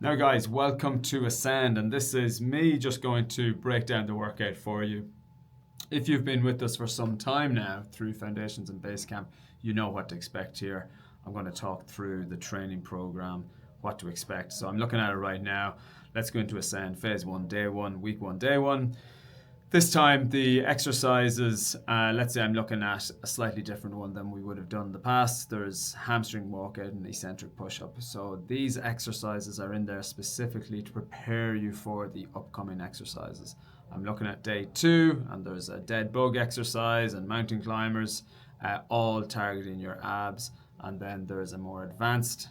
Now guys, welcome to Ascend, and this is me just going to break down the workout for you. If you've been with us for some time now through Foundations and Basecamp, you know what to expect here. I'm going to talk through the training program, what to expect. So I'm looking at it right now. Let's go into Ascend, phase 1, day 1, week 1, day 1. This time the exercises, let's say I'm looking at a slightly different one than we would have done in the past. There's hamstring walkout and eccentric push-up. So these exercises are in there specifically to prepare you for the upcoming exercises. I'm looking at day 2, and there's a dead bug exercise and mountain climbers, all targeting your abs. And then there's a more advanced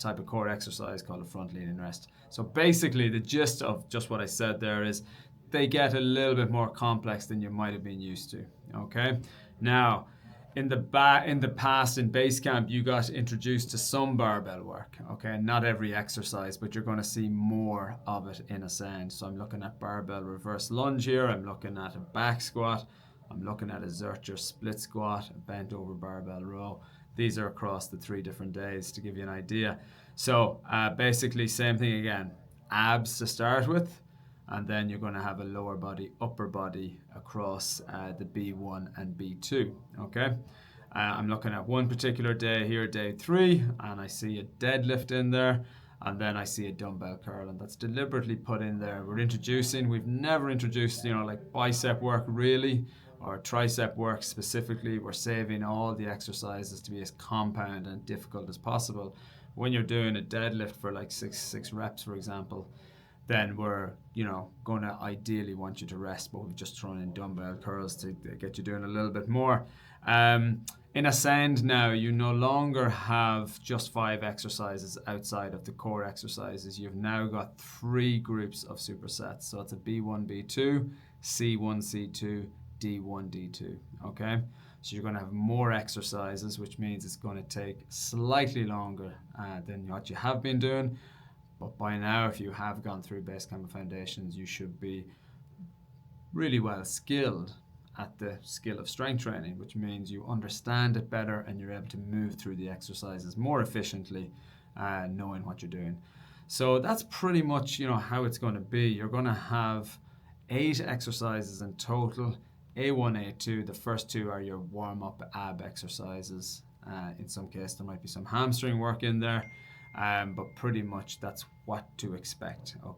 type of core exercise called a front leaning rest. So basically the gist of just what I said there is they get a little bit more complex than you might have been used to. Okay, now in the past in Basecamp you got introduced to some barbell work. Okay, not every exercise, but you're going to see more of it in Ascend. So I'm looking at barbell reverse lunge here. I'm looking at a back squat. I'm looking at a Zercher split squat, a bent over barbell row. These are across the 3 different days to give you an idea. So basically same thing again, abs to start with, and then you're going to have a lower body, upper body across the B1 and B2, okay? I'm looking at one particular day here, day 3, and I see a deadlift in there, and then I see a dumbbell curl, and that's deliberately put in there. We've never introduced, like bicep work really, or tricep work specifically. We're saving all the exercises to be as compound and difficult as possible. When you're doing a deadlift for like six reps, for example, then we're going to ideally want you to rest, but we've just thrown in dumbbell curls to get you doing a little bit more. In Ascend now, you no longer have just 5 exercises outside of the core exercises. You've now got 3 groups of supersets. So it's a B1, B2, C1, C2, D1, D2, okay? So you're going to have more exercises, which means it's going to take slightly longer than what you have been doing. But by now, if you have gone through Basecamp Foundations, you should be really well skilled at the skill of strength training, which means you understand it better and you're able to move through the exercises more efficiently, knowing what you're doing. So that's pretty much how it's going to be. You're going to have 8 exercises in total. A1, A2, the first 2 are your warm-up ab exercises. In some case, there might be some hamstring work in there. But pretty much that's what to expect. Okay.